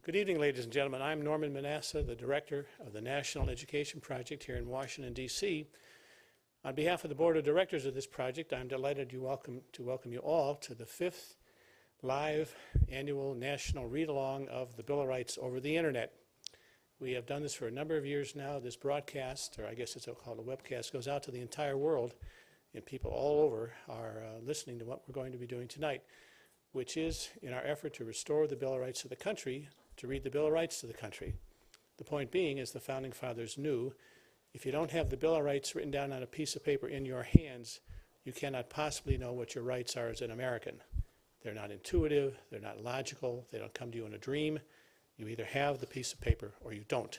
Good evening, ladies and gentlemen. I'm Norman Manasseh, the Director of the National Education Project here in Washington, D.C. On behalf of the Board of Directors of this project, I'm delighted to welcome you all to the 5th live annual national read-along of the Bill of Rights over the Internet. We have done this for a number of years now. This broadcast, or I guess it's called a webcast, goes out to the entire world, and people all over are listening to what we're going to be doing tonight, which is in our effort to restore the Bill of Rights to the country, to read the Bill of Rights to the country. The point being, as the Founding Fathers knew, if you don't have the Bill of Rights written down on a piece of paper in your hands, you cannot possibly know what your rights are as an American. They're not intuitive, they're not logical, they don't come to you in a dream. You either have the piece of paper or you don't.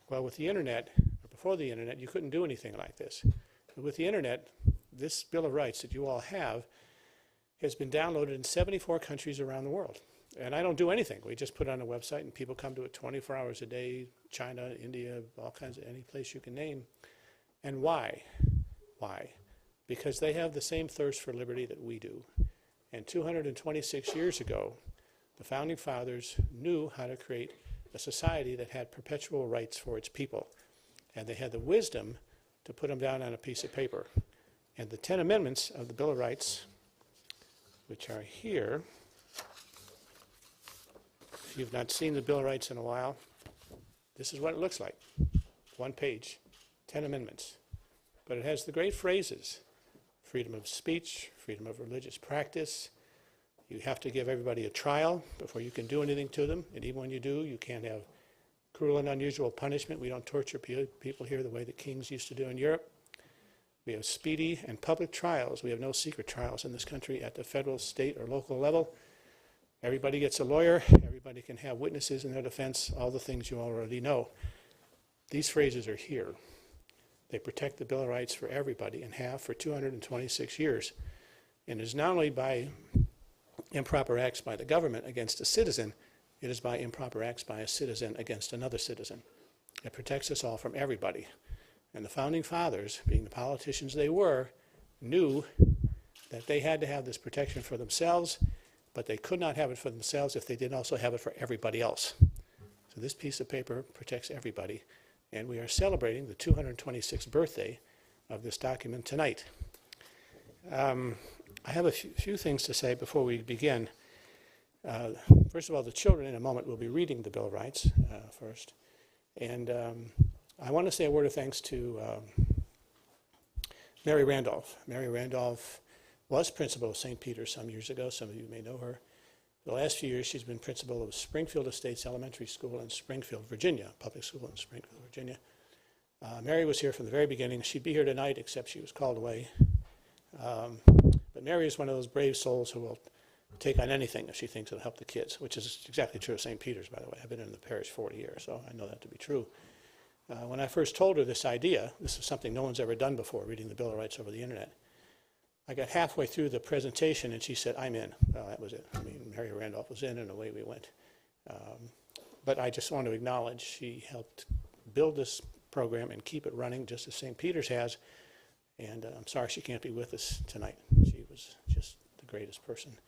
Well, with the Internet, or before the Internet, you couldn't do anything like this. But with the Internet, this Bill of Rights that you all have has been downloaded in 74 countries around the world. And I don't do anything. We just put it on a website and people come to it 24 hours a day, China, India, all kinds of, any place you can name. And why? Why? Because they have the same thirst for liberty that we do. And 226 years ago, the Founding Fathers knew how to create a society that had perpetual rights for its people. And they had the wisdom to put them down on a piece of paper. And the 10 amendments of the Bill of Rights, which are here. If you've not seen the Bill of Rights in a while, this is what it looks like. One page, 10 amendments. But it has the great phrases: freedom of speech, freedom of religious practice. You have to give everybody a trial before you can do anything to them. And even when you do, you can't have cruel and unusual punishment. We don't torture people here the way the kings used to do in Europe. We have speedy and public trials. We have no secret trials in this country at the federal, state, or local level. Everybody gets a lawyer. Everybody can have witnesses in their defense, all the things you already know. These phrases are here. They protect the Bill of Rights for everybody and have for 226 years. And it is not only by improper acts by the government against a citizen, it is by improper acts by a citizen against another citizen. It protects us all from everybody. And the Founding Fathers, being the politicians they were, knew that they had to have this protection for themselves, but they could not have it for themselves if they didn't also have it for everybody else. So this piece of paper protects everybody, and we are celebrating the 226th birthday of this document tonight. I have a few things to say before we begin. First of all, the children in a moment will be reading the Bill of Rights first. And I want to say a word of thanks to Mary Randolph. Mary Randolph was principal of St. Peter's some years ago. Some of you may know her. For the last few years, she's been principal of Springfield Estates Elementary School in Springfield, Virginia, public school in Springfield, Virginia. Mary was here from the very beginning. She'd be here tonight, except she was called away. But Mary is one of those brave souls who will take on anything if she thinks it'll help the kids, which is exactly true of St. Peter's, by the way. I've been in the parish 40 years, so I know that to be true. When I first told her this idea, this is something no one's ever done before, reading the Bill of Rights over the Internet. I got halfway through the presentation and she said, "I'm in." Well, that was it. I mean, Mary Randolph was in and away we went. But I just want to acknowledge she helped build this program and keep it running just as St. Peter's has. And I'm sorry she can't be with us tonight. She was just the greatest person.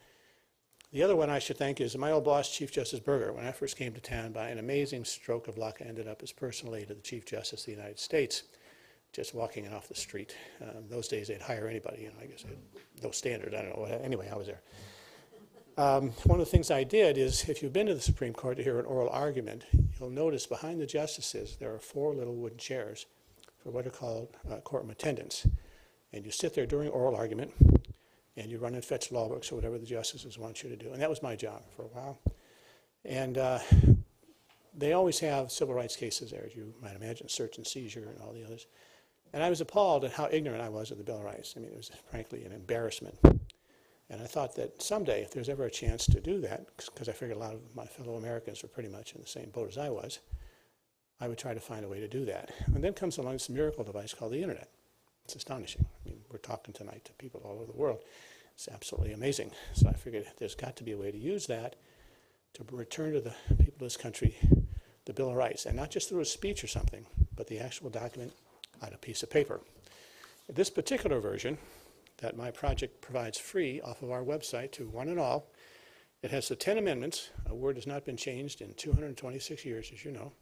The other one I should thank is my old boss, Chief Justice Burger. When I first came to town, by an amazing stroke of luck, I ended up as personal aide to the Chief Justice of the United States, just walking in off the street. Those days they'd hire anybody, you know, I guess they had no standard, I don't know. Anyway, I was there. One of the things I did is, if you've been to the Supreme Court to hear an oral argument, you'll notice behind the justices there are 4 little wooden chairs for what are called courtroom attendants. And you sit there during oral argument, and you run and fetch law books or whatever the justices want you to do. And that was my job for a while. And they always have civil rights cases there, as you might imagine, search and seizure and all the others. And I was appalled at how ignorant I was of the Bill of Rights. I mean, it was frankly an embarrassment. And I thought that someday, if there's ever a chance to do that, because I figured a lot of my fellow Americans were pretty much in the same boat as I was, I would try to find a way to do that. And then comes along this miracle device called the Internet. It's astonishing. I mean, we're talking tonight to people all over the world. It's absolutely amazing. So I figured there's got to be a way to use that to return to the people of this country the Bill of Rights, and not just through a speech or something, but the actual document on a piece of paper. This particular version that my project provides free off of our website to one and all It has the 10 amendments. A word has not been changed in 226 years, as you know.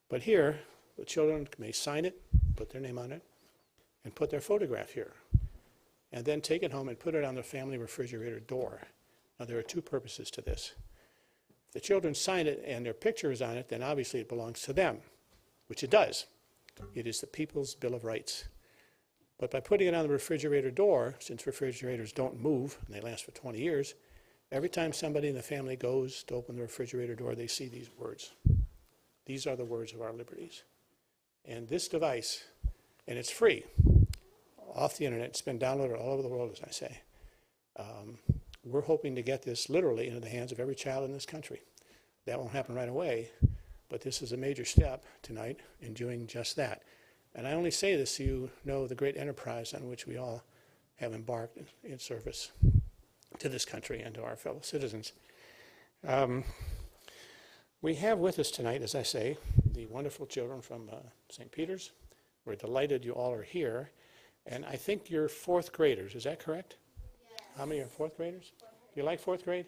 But here, the children may sign it, put their name on it, and put their photograph here, and then take it home and put it on the family refrigerator door. Now, there are two purposes to this. If the children sign it and their picture is on it, then obviously it belongs to them, which it does. It is the People's Bill of Rights. But by putting it on the refrigerator door, since refrigerators don't move and they last for 20 years, every time somebody in the family goes to open the refrigerator door, they see these words. These are the words of our liberties. And this device, and it's free, off the internet, it's been downloaded all over the world, as I say. We're hoping to get this literally into the hands of every child in this country. That won't happen right away, but this is a major step tonight in doing just that. And I only say this so you know the great enterprise on which we all have embarked in service to this country and to our fellow citizens. We have with us tonight, as I say, the wonderful children from St. Peter's. We're delighted you all are here. And I think you're fourth graders, is that correct? Yes. How many are fourth graders? Do you like fourth grade?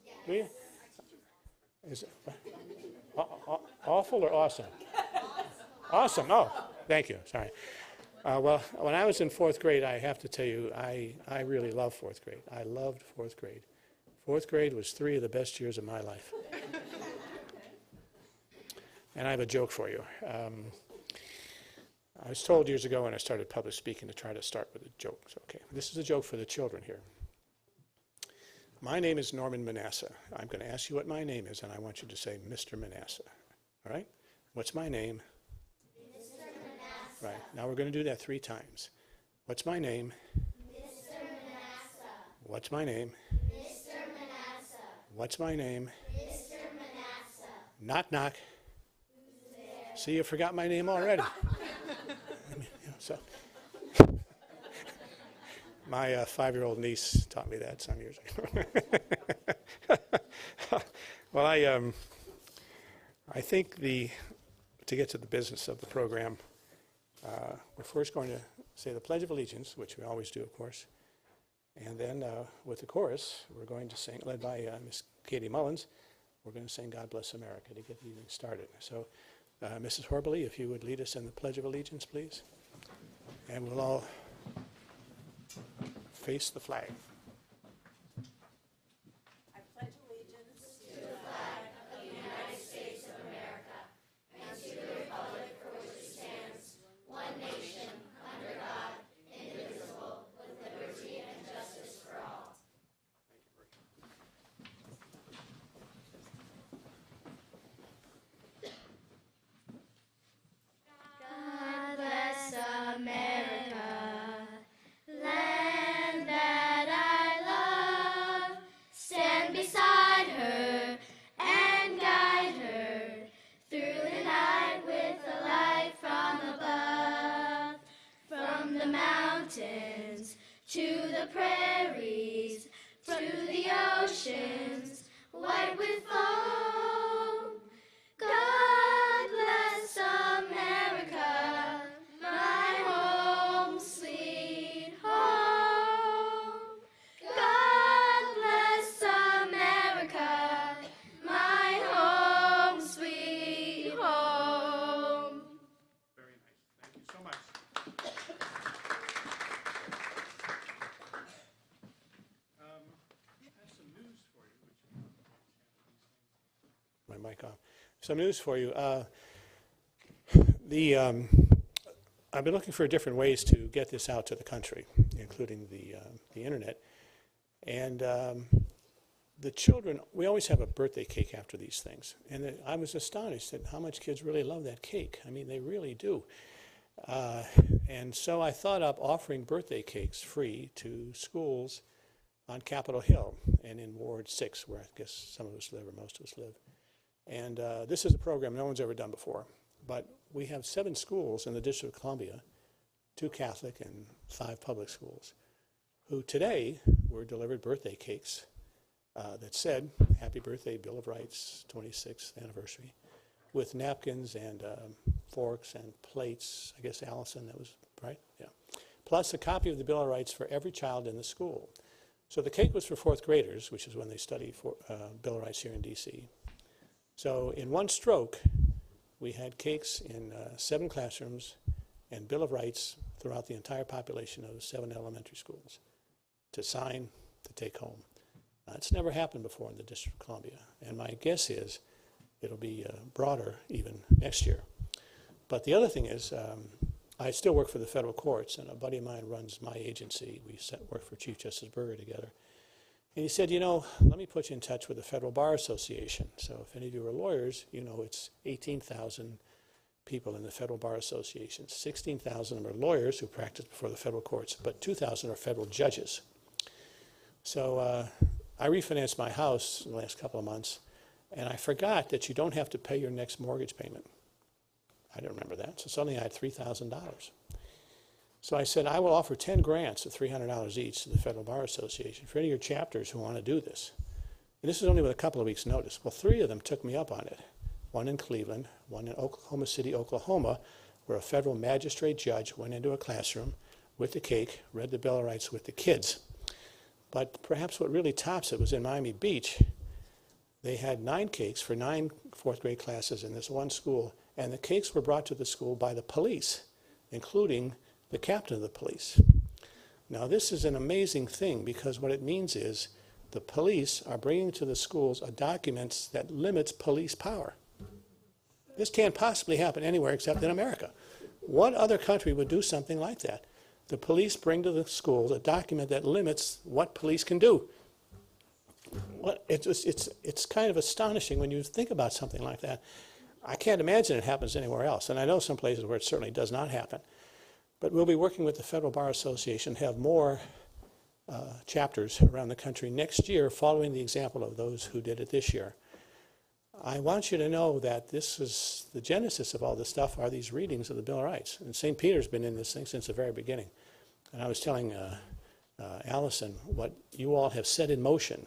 Yes. Do you? Is it awful or awesome? Awesome. Oh, thank you. Sorry. Well, when I was in fourth grade, I have to tell you, I really loved fourth grade. I loved fourth grade. Fourth grade was 3 of the best years of my life. And I have a joke for you. I was told years ago when I started public speaking to try to start with a joke. So, okay, this is a joke for the children here. My name is Norman Manasseh. I'm going to ask you what my name is, and I want you to say Mr. Manasseh. All right? What's my name? Mr. Manasseh. Right. Now we're going to do that 3 times. What's my name? Mr. Manasseh. What's my name? Mr. Manasseh. What's my name? Mr. Manasseh. Knock, knock. Who's there? See, you forgot my name already. So, my 5-year-old niece taught me that some years ago. Well, I think to get to the business of the program, we're first going to say the Pledge of Allegiance, which we always do, of course, and then with the chorus, we're going to sing, led by Miss Katie Mullins, we're going to sing God Bless America to get the evening started. So, Mrs. Horbley, if you would lead us in the Pledge of Allegiance, please. And we'll all face the flag. I pledge allegiance to the flag of the United States of America and to the republic for which it stands, one nation, under God, indivisible, with liberty and justice for all. God bless America, land that I love. Stand beside her and guide her through the night with a light from above. From the mountains to the prairies, to the oceans, white with foam. God bless America, my home, sweet home. God bless America, my home, sweet home. Very nice. Thank you so much. I have some news for you. My mic off. Some news for you. I've been looking for different ways to get this out to the country, including the internet. And the children, we always have a birthday cake after these things. And I was astonished at how much kids really love that cake. I mean, they really do. And so I thought up offering birthday cakes free to schools on Capitol Hill and in Ward 6, where I guess some of us live or most of us live. And this is a program no one's ever done before. But we have 7 schools in the District of Columbia, 2 Catholic and 5 public schools, who today were delivered birthday cakes that said, Happy Birthday, Bill of Rights, 26th anniversary, with napkins and forks and plates. I guess Allison, that was right? Yeah. Plus a copy of the Bill of Rights for every child in the school. So the cake was for fourth graders, which is when they study for Bill of Rights here in DC. So in one stroke, we had cakes in 7 classrooms and Bill of Rights throughout the entire population of 7 elementary schools to sign, to take home. It's never happened before in the District of Columbia, and my guess is it'll be broader even next year. But the other thing is, I still work for the federal courts, and a buddy of mine runs my agency. We work for Chief Justice Berger together. And he said, you know, let me put you in touch with the Federal Bar Association. So if any of you are lawyers, you know it's 18,000 people in the Federal Bar Association. 16,000 of them are lawyers who practice before the federal courts, but 2,000 are federal judges. So I refinanced my house in the last couple of months, and I forgot that you don't have to pay your next mortgage payment. I didn't remember that, so suddenly I had $3,000. So I said, I will offer 10 grants of $300 each to the Federal Bar Association for any of your chapters who want to do this. And this is only with a couple of weeks' notice. Well, 3 of them took me up on it. One in Cleveland, one in Oklahoma City, Oklahoma, where a federal magistrate judge went into a classroom with the cake, read the Bill of Rights with the kids. But perhaps what really tops it was in Miami Beach. They had 9 cakes for 9 fourth grade classes in this one school, and the cakes were brought to the school by the police, including the captain of the police. Now this is an amazing thing because what it means is the police are bringing to the schools a document that limits police power. This can't possibly happen anywhere except in America. What other country would do something like that? The police bring to the schools a document that limits what police can do. It's kind of astonishing when you think about something like that. I can't imagine it happens anywhere else, and I know some places where it certainly does not happen. But we'll be working with the Federal Bar Association to have more chapters around the country next year following the example of those who did it this year. I want you to know that this is the genesis of all this stuff are these readings of the Bill of Rights. And St. Peter's been in this thing since the very beginning. And I was telling Allison what you all have set in motion,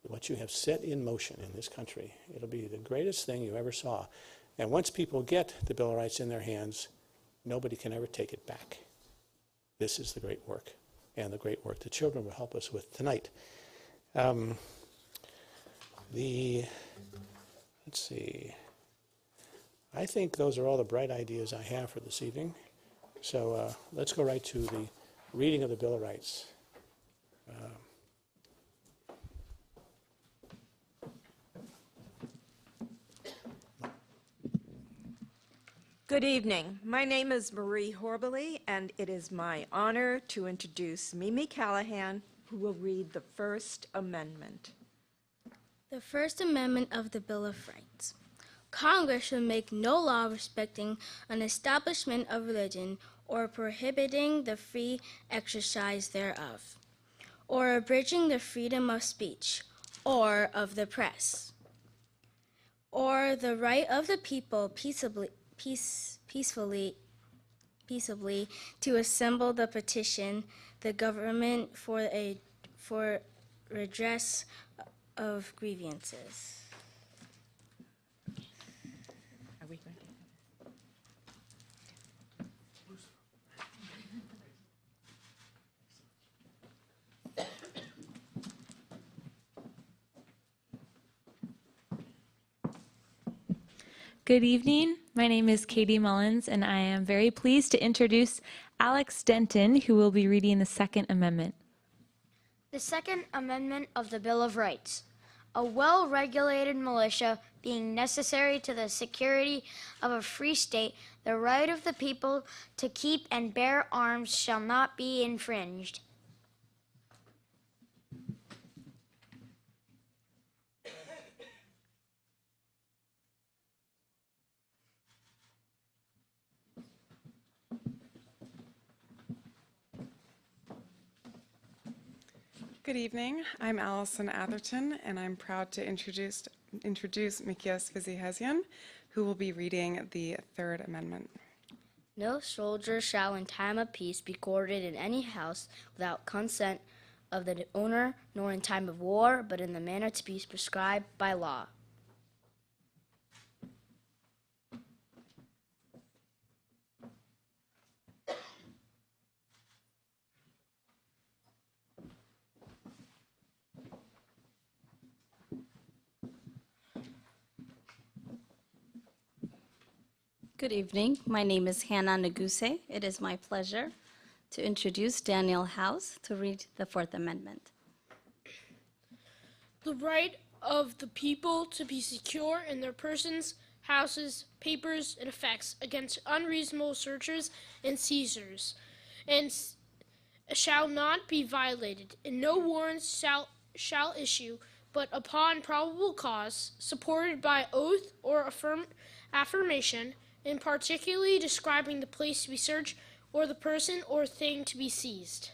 what you have set in motion in this country. It'll be the greatest thing you ever saw. And once people get the Bill of Rights in their hands, nobody can ever take it back. This is the great work, and the great work the children will help us with tonight. Let's see. I think those are all the bright ideas I have for this evening. So let's go right to the reading of the Bill of Rights. Good evening. My name is Marie Horbley, and it is my honor to introduce Mimi Callahan, who will read the First Amendment. The First Amendment of the Bill of Rights. Congress shall make no law respecting an establishment of religion or prohibiting the free exercise thereof, or abridging the freedom of speech or of the press, or the right of the people peaceably to assemble the petition the government for redress of grievances. Are we going to? Good evening. My name is Katie Mullins, and I am very pleased to introduce Alex Denton, who will be reading the Second Amendment. The Second Amendment of the Bill of Rights. A well-regulated militia being necessary to the security of a free state, the right of the people to keep and bear arms shall not be infringed. Good evening. I'm Allison Atherton, and I'm proud to introduce Mikias Vizihesian, who will be reading the Third Amendment. No soldier shall in time of peace be quartered in any house without consent of the owner, nor in time of war, but in the manner to be prescribed by law. Good evening. My name is Hannah Naguse. It is my pleasure to introduce Daniel House to read the Fourth Amendment. The right of the people to be secure in their persons, houses, papers, and effects against unreasonable searchers and seizures, and shall not be violated, and no warrants shall issue, but upon probable cause, supported by oath or affirmation, and particularly describing the place to be searched, or the person or thing to be seized.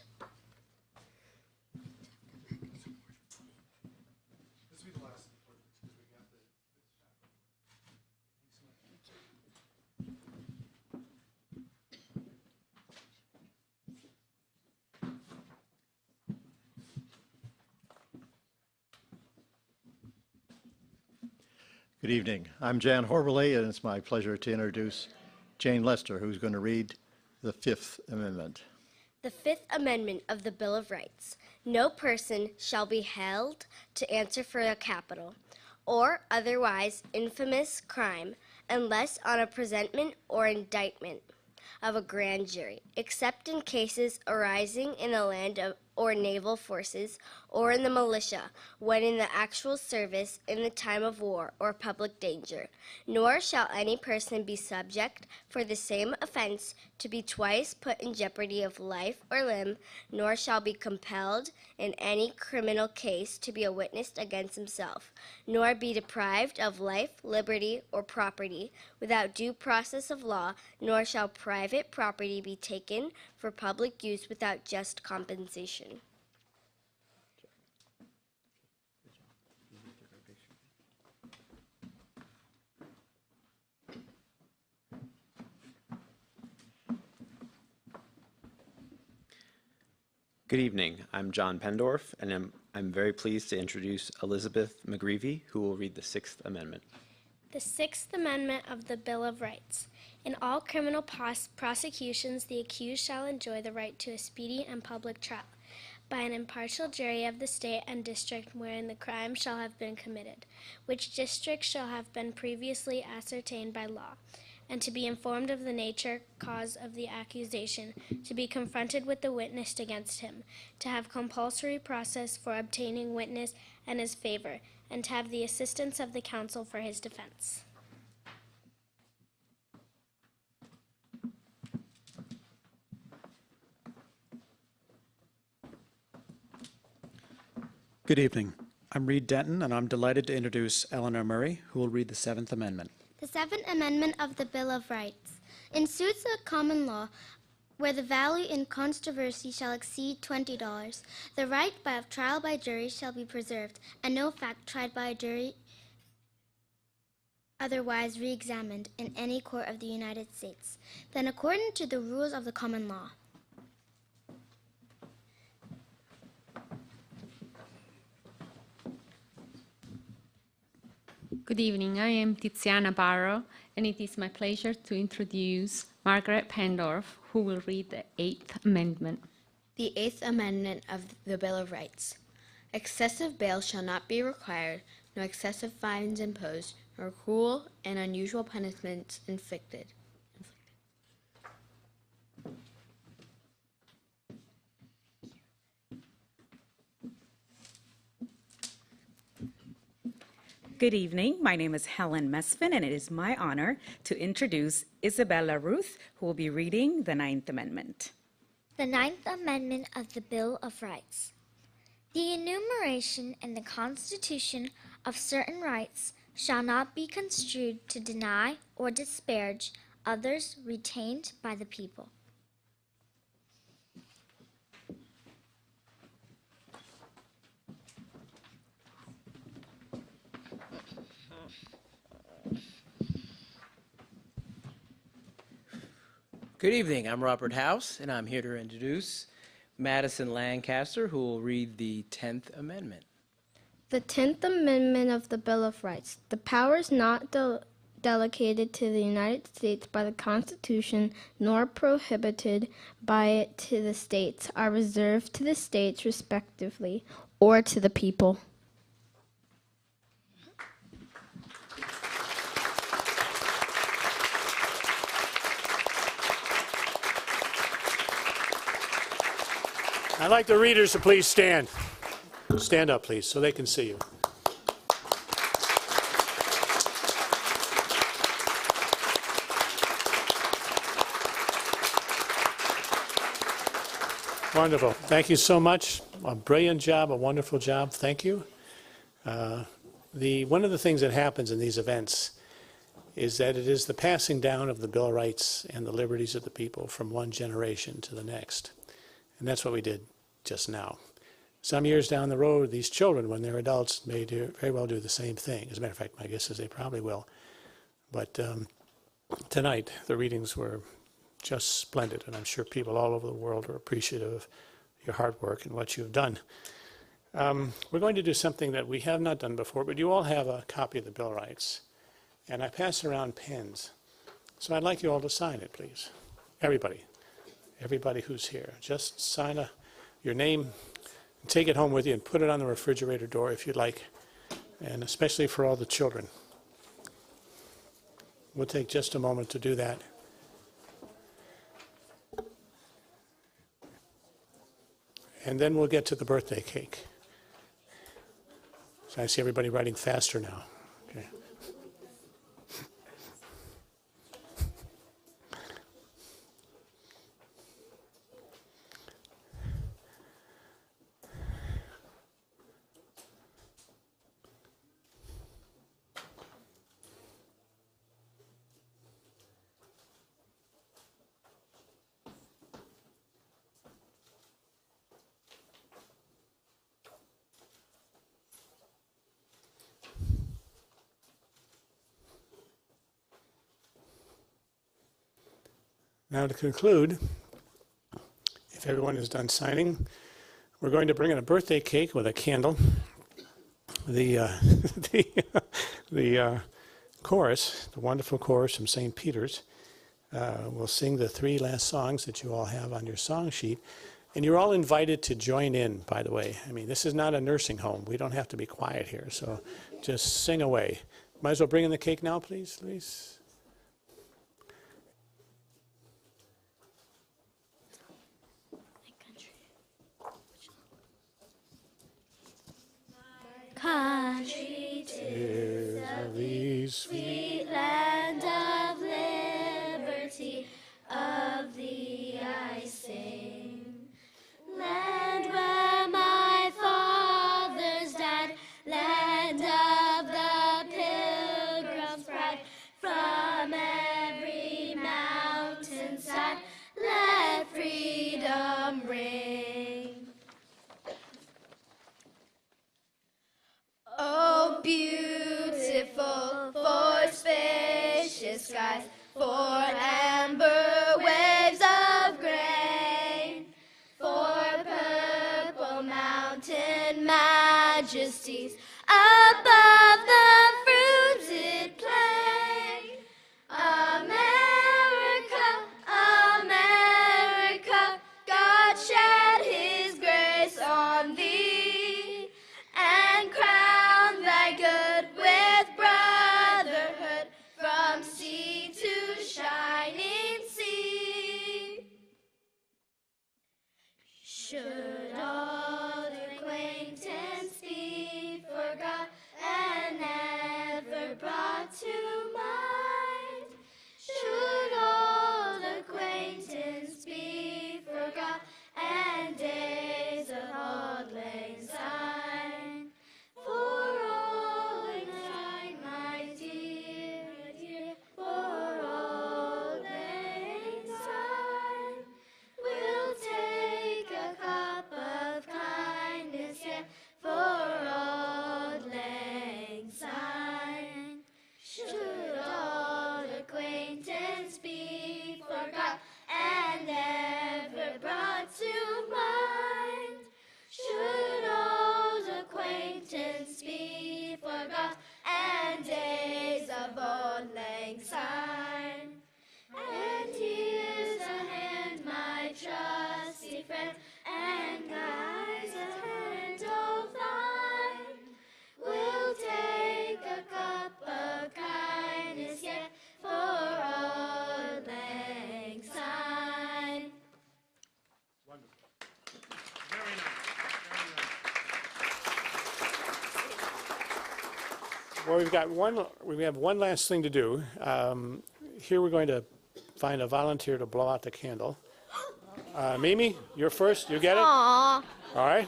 Good evening. I'm Jan Horberly, and it's my pleasure to introduce Jane Lester, who's going to read the Fifth Amendment. The Fifth Amendment of the Bill of Rights. No person shall be held to answer for a capital or otherwise infamous crime unless on a presentment or indictment of a grand jury, except in cases arising in the land or naval forces or in the militia, when in the actual service in the time of war or public danger. Nor shall any person be subject for the same offense to be twice put in jeopardy of life or limb, nor shall be compelled in any criminal case to be a witness against himself, nor be deprived of life, liberty, or property without due process of law, nor shall private property be taken for public use without just compensation. Good evening. I'm John Pendorf, and I'm very pleased to introduce Elizabeth McGreevy, who will read the Sixth Amendment. The Sixth Amendment of the Bill of Rights. In all criminal prosecutions, the accused shall enjoy the right to a speedy and public trial by an impartial jury of the state and district wherein the crime shall have been committed, which district shall have been previously ascertained by law, and to be informed of the nature, cause of the accusation, to be confronted with the witness against him, to have compulsory process for obtaining witness in his favor, and to have the assistance of the counsel for his defense. Good evening. I'm Reed Denton, and I'm delighted to introduce Eleanor Murray, who will read the Seventh Amendment. The Seventh Amendment of the Bill of Rights. In suits of common law, where the value in controversy shall exceed $20, the right of trial by jury shall be preserved, and no fact tried by a jury otherwise re-examined in any court of the United States, than according to the rules of the common law. Good evening, I am Tiziana Barrow, and it is my pleasure to introduce Margaret Pendorf, who will read the Eighth Amendment. The Eighth Amendment of the Bill of Rights. Excessive bail shall not be required, nor excessive fines imposed, nor cruel and unusual punishments inflicted. Good evening. My name is Helen Mesfin, and it is my honor to introduce Isabella Ruth, who will be reading the Ninth Amendment. The Ninth Amendment of the Bill of Rights. The enumeration in the Constitution of certain rights shall not be construed to deny or disparage others retained by the people. Good evening. I'm Robert House, and I'm here to introduce Madison Lancaster, who will read the 10th Amendment. The 10th Amendment of the Bill of Rights. The powers not delegated to the United States by the Constitution, nor prohibited by it to the states, are reserved to the states respectively, or to the people. I'd like the readers to please stand. Stand up, please, so they can see you. Wonderful. Thank you so much. A brilliant job, a wonderful job. Thank you. One of the things that happens in these events is that it is the passing down of the Bill of Rights and the liberties of the people from one generation to the next. And that's what we did just now. Some years down the road, these children, when they're adults, may very well do the same thing. As a matter of fact, my guess is they probably will. But tonight, the readings were just splendid, and I'm sure people all over the world are appreciative of your hard work and what you've done. We're going to do something that we have not done before, but you all have a copy of the Bill of Rights. And I pass around pens. So I'd like you all to sign it, please. Everybody. Everybody who's here. Just sign your name, and take it home with you, and put it on the refrigerator door if you'd like, and especially for all the children. We'll take just a moment to do that. And then we'll get to the birthday cake. So I see everybody writing faster now. Okay. Now to conclude, if everyone is done signing, we're going to bring in a birthday cake with a candle. The chorus, the wonderful chorus from St. Peter's, will sing the 3 last songs that you all have on your song sheet. And you're all invited to join in, by the way. I mean, this is not a nursing home. We don't have to be quiet here, so just sing away. Might as well bring in the cake now, please, please. Country, 'tis the sweet land of liberty, of thee I sing. Land where my fathers died, land of the pilgrim's pride, from every mountainside, let freedom ring. Oh, beautiful for spacious skies, for amber waves of grain, for purple mountain majesties above the fruited plain. America, America, God shed his grace on thee, and crown thy good with brotherhood from sea to shining sea. Should all acquaintance be forgot and never brought to mind, should all acquaintance be forgot and days of old lang syne, for old lang syne, my dear, dear, for old lang syne, we'll take a cup of kindness yet for old lang syne. Should all acquaintance be forgot and never brought to mind, should old acquaintance be forgot and days of old lang syne. And here's a hand, my trusty friend, and guides a hand of thine. We'll take a cup of kindness yet for old lang syne. Well, we have one last thing to do. Here we're going to find a volunteer to blow out the candle. Mimi, you're first. You get it? Aww. All right.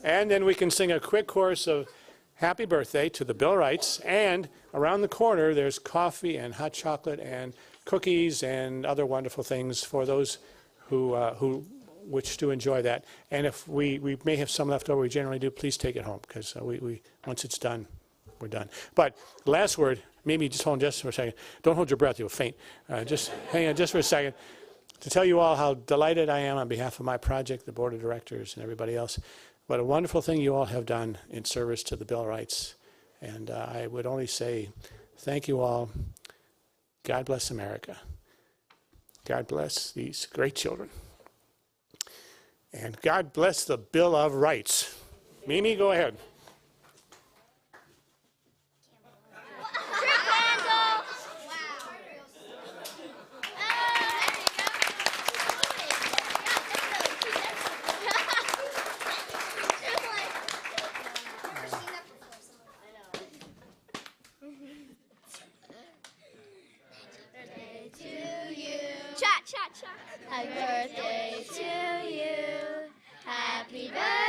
And then we can sing a quick chorus of happy birthday to the Bill of Rights. And around the corner, there's coffee and hot chocolate and cookies and other wonderful things for those who wish to enjoy that. And if we may have some left over, we generally do, please take it home, because we once it's done, we're done. But last word, Mimi, just hold on just for a second. Don't hold your breath, you'll faint. Just hang on just for a second to tell you all how delighted I am on behalf of my project, the board of directors, and everybody else. What a wonderful thing you all have done in service to the Bill of Rights. And I would only say thank you all. God bless America. God bless these great children. And God bless the Bill of Rights. Mimi, go ahead. Happy birthday to you. Happy birthday.